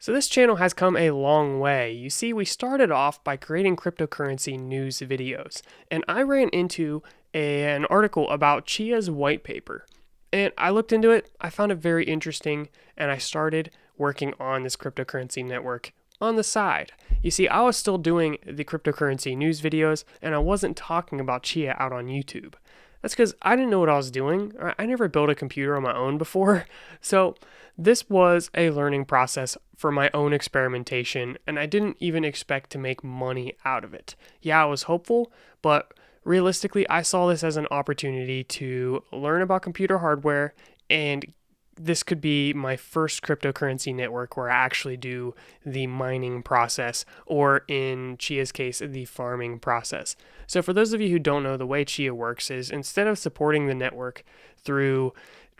So this channel has come a long way. You see, we started off by creating cryptocurrency news videos, and I ran into an article about Chia's white paper. And I looked into it, I found it very interesting, and I started working on this cryptocurrency network on the side. You see, I was still doing the cryptocurrency news videos, and I wasn't talking about Chia out on YouTube. That's because I didn't know what I was doing. I never built a computer on my own before. So this was a learning process for my own experimentation, and I didn't even expect to make money out of it. Yeah, I was hopeful, but realistically, I saw this as an opportunity to learn about computer hardware, and this could be my first cryptocurrency network where I actually do the mining process, or in Chia's case, the farming process. So for those of you who don't know, the way Chia works is instead of supporting the network through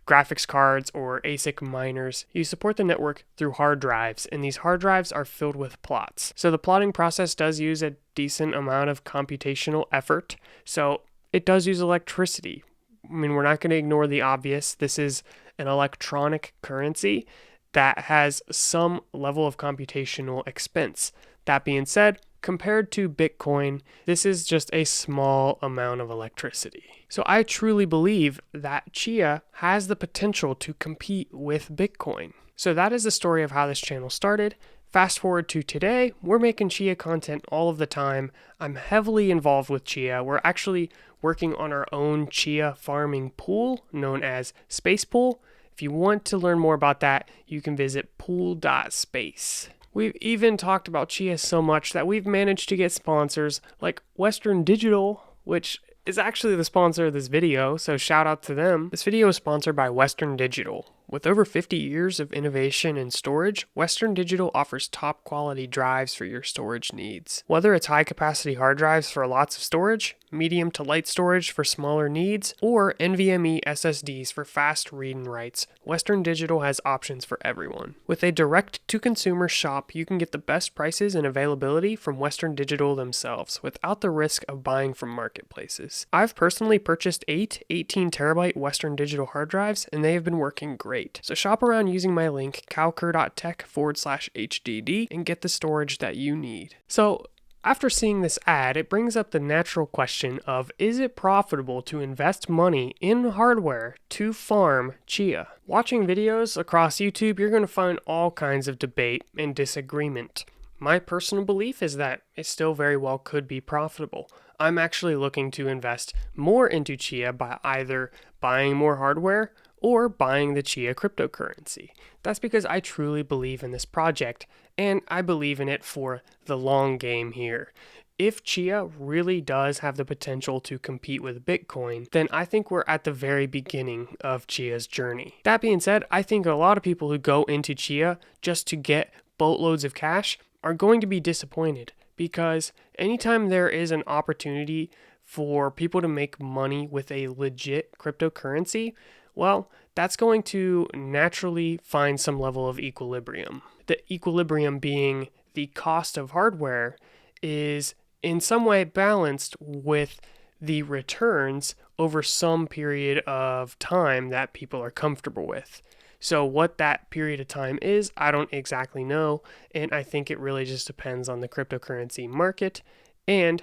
graphics cards or ASIC miners, you support the network through hard drives, and these hard drives are filled with plots. So the plotting process does use a decent amount of computational effort, so it does use electricity. I mean, we're not going to ignore the obvious. This is an electronic currency that has some level of computational expense. That being said, compared to Bitcoin, this is just a small amount of electricity. So I truly believe that Chia has the potential to compete with Bitcoin. So that is the story of how this channel started. Fast forward to today, we're making Chia content all of the time. I'm heavily involved with Chia. We're actually working on our own Chia farming pool known as Space Pool. If you want to learn more about that, you can visit pool.space. We've even talked about Chia so much that we've managed to get sponsors like Western Digital, which is actually the sponsor of this video, so shout out to them. This video is sponsored by Western Digital. With over 50 years of innovation in storage, Western Digital offers top quality drives for your storage needs. Whether it's high capacity hard drives for lots of storage, medium to light storage for smaller needs, or NVMe SSDs for fast read and writes, Western Digital has options for everyone. With a direct-to-consumer shop, you can get the best prices and availability from Western Digital themselves without the risk of buying from marketplaces. I've personally purchased 8 18TB Western Digital hard drives, and they have been working great. So shop around using my link calcur.tech/HDD and get the storage that you need. So after seeing this ad, it brings up the natural question of, is it profitable to invest money in hardware to farm Chia? Watching videos across YouTube, you're going to find all kinds of debate and disagreement. My personal belief is that it still very well could be profitable. I'm actually looking to invest more into Chia by either buying more hardware or buying the Chia cryptocurrency. That's because I truly believe in this project, and I believe in it for the long game here. If Chia really does have the potential to compete with Bitcoin, then I think we're at the very beginning of Chia's journey. That being said, I think a lot of people who go into Chia just to get boatloads of cash are going to be disappointed, because anytime there is an opportunity for people to make money with a legit cryptocurrency, well, that's going to naturally find some level of equilibrium. The equilibrium being the cost of hardware is in some way balanced with the returns over some period of time that people are comfortable with. So what that period of time is, I don't exactly know, and I think it really just depends on the cryptocurrency market and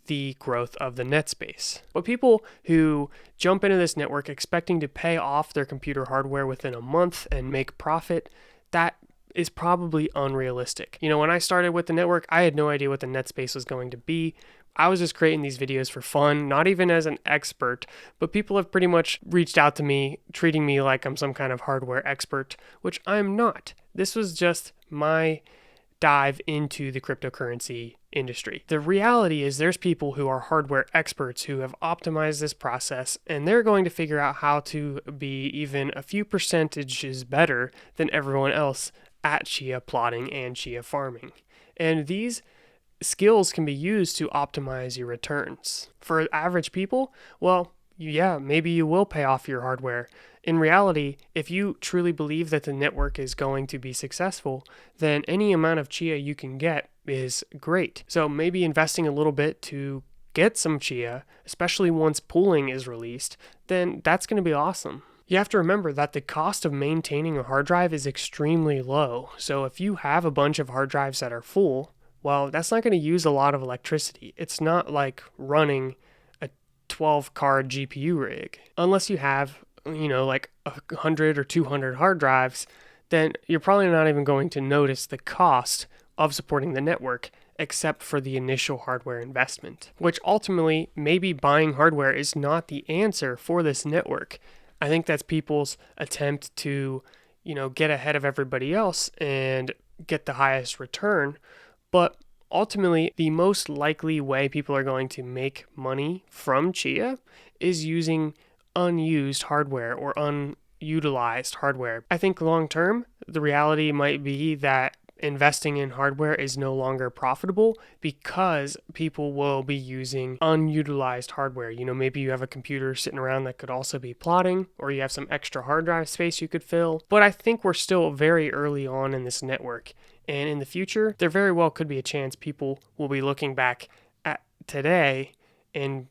the growth of the net space. But people who jump into this network expecting to pay off their computer hardware within a month and make profit, that is probably unrealistic. You know, when I started with the network, I had no idea what the net space was going to be. I was just creating these videos for fun, not even as an expert, but people have pretty much reached out to me, treating me like I'm some kind of hardware expert, which I'm not. This was just my dive into the cryptocurrency industry. The reality is there's people who are hardware experts who have optimized this process, and they're going to figure out how to be even a few percentages better than everyone else at Chia plotting and Chia farming. And these skills can be used to optimize your returns. For average people, well, yeah, maybe you will pay off your hardware. In reality, if you truly believe that the network is going to be successful, then any amount of Chia you can get is great. So maybe investing a little bit to get some Chia, especially once pooling is released, then that's going to be awesome. You have to remember that the cost of maintaining a hard drive is extremely low. So if you have a bunch of hard drives that are full, well, that's not going to use a lot of electricity. It's not like running a 12 card GPU rig. Unless you have, like 100 or 200 hard drives, then you're probably not even going to notice the cost of supporting the network except for the initial hardware investment, which ultimately maybe buying hardware is not the answer for this network. I think that's people's attempt to, get ahead of everybody else and get the highest return. But ultimately, the most likely way people are going to make money from Chia is using unused hardware or unutilized hardware. I think long term, the reality might be that investing in hardware is no longer profitable because people will be using unutilized hardware. Maybe you have a computer sitting around that could also be plotting, or you have some extra hard drive space you could fill. But I think we're still very early on in this network. And in the future, there very well could be a chance people will be looking back at today and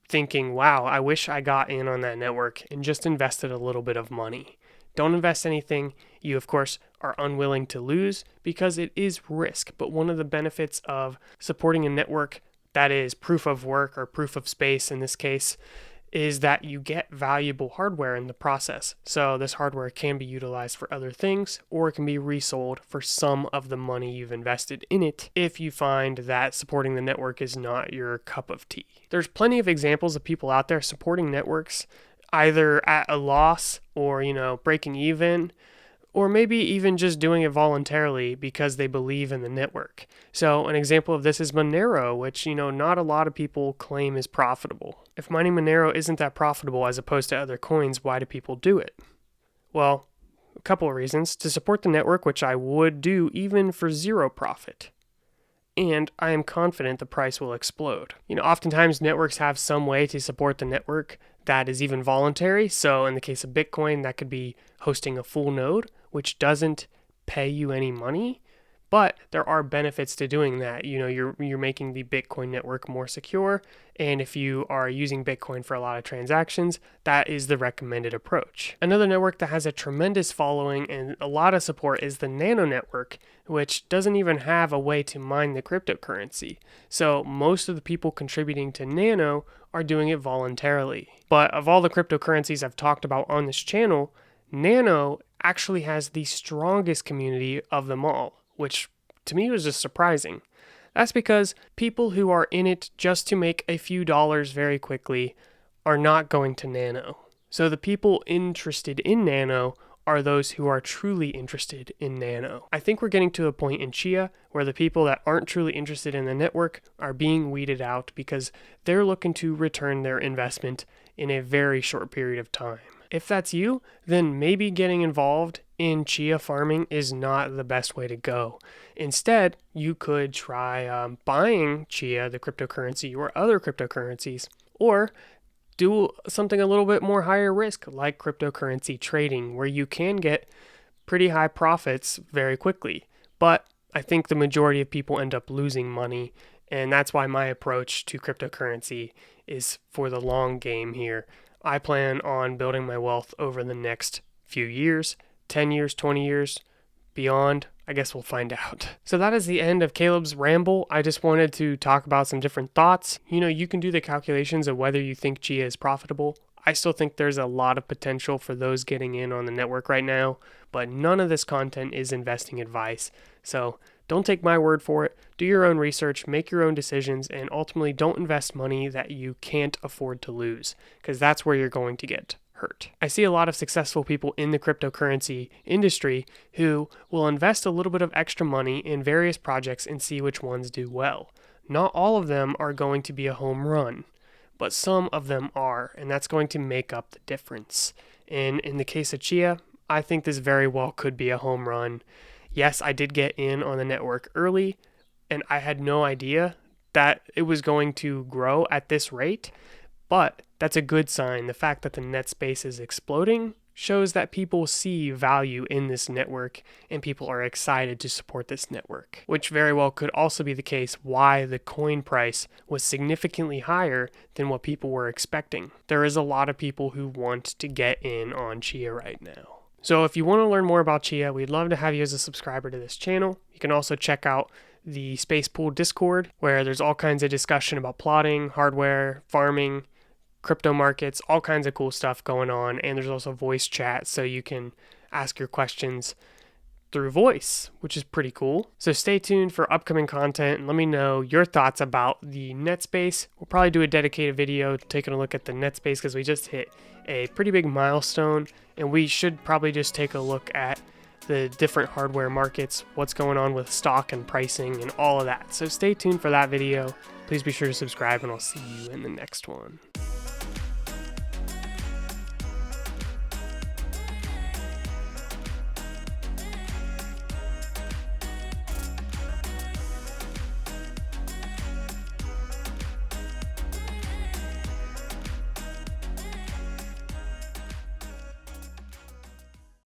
thinking, wow, I wish I got in on that network and just invested a little bit of money. Don't invest anything you, of course, are unwilling to lose because it is risk. But one of the benefits of supporting a network that is proof of work or proof of space in this case is that you get valuable hardware in the process. So this hardware can be utilized for other things, or it can be resold for some of the money you've invested in it if you find that supporting the network is not your cup of tea. There's plenty of examples of people out there supporting networks either at a loss or, breaking even, or maybe even just doing it voluntarily because they believe in the network. So an example of this is Monero, which, not a lot of people claim is profitable. If mining Monero isn't that profitable as opposed to other coins, why do people do it? Well, a couple of reasons. To support the network, which I would do even for zero profit. And I am confident the price will explode. Oftentimes networks have some way to support the network that is even voluntary. So in the case of Bitcoin, that could be hosting a full node, which doesn't pay you any money. But there are benefits to doing that. You're making the Bitcoin network more secure. And if you are using Bitcoin for a lot of transactions, that is the recommended approach. Another network that has a tremendous following and a lot of support is the Nano network, which doesn't even have a way to mine the cryptocurrency. So most of the people contributing to Nano are doing it voluntarily. But of all the cryptocurrencies I've talked about on this channel, Nano actually has the strongest community of them all, which to me was just surprising. That's because people who are in it just to make a few dollars very quickly are not going to Nano. So the people interested in Nano are those who are truly interested in Nano. I think we're getting to a point in Chia where the people that aren't truly interested in the network are being weeded out because they're looking to return their investment in a very short period of time. If that's you, then maybe getting involved in Chia farming is not the best way to go. Instead, you could try buying Chia, the cryptocurrency, or other cryptocurrencies, or do something a little bit more higher risk like cryptocurrency trading, where you can get pretty high profits very quickly. But I think the majority of people end up losing money, and that's why my approach to cryptocurrency is for the long game here. I plan on building my wealth over the next few years, 10 years, 20 years, beyond. I guess we'll find out. So that is the end of Caleb's ramble. I just wanted to talk about some different thoughts. You can do the calculations of whether you think Chia is profitable. I still think there's a lot of potential for those getting in on the network right now, but none of this content is investing advice. So don't take my word for it. Do your own research, make your own decisions, and ultimately don't invest money that you can't afford to lose, because that's where you're going to get hurt. I see a lot of successful people in the cryptocurrency industry who will invest a little bit of extra money in various projects and see which ones do well. Not all of them are going to be a home run, but some of them are, and that's going to make up the difference. And in the case of Chia, I think this very well could be a home run. Yes, I did get in on the network early, and I had no idea that it was going to grow at this rate, but that's a good sign. The fact that the net space is exploding shows that people see value in this network and people are excited to support this network, which very well could also be the case why the coin price was significantly higher than what people were expecting. There is a lot of people who want to get in on Chia right now. So if you want to learn more about Chia, we'd love to have you as a subscriber to this channel. You can also check out the Space Pool Discord, where there's all kinds of discussion about plotting, hardware, farming, crypto markets, all kinds of cool stuff going on. And there's also voice chat, so you can ask your questions through voice, which is pretty cool. So stay tuned for upcoming content and let me know your thoughts about the net space. We'll probably do a dedicated video taking a look at the net space because we just hit a pretty big milestone, and we should probably just take a look at the different hardware markets, what's going on with stock and pricing and all of that. So stay tuned for that video. Please be sure to subscribe, and I'll see you in the next one.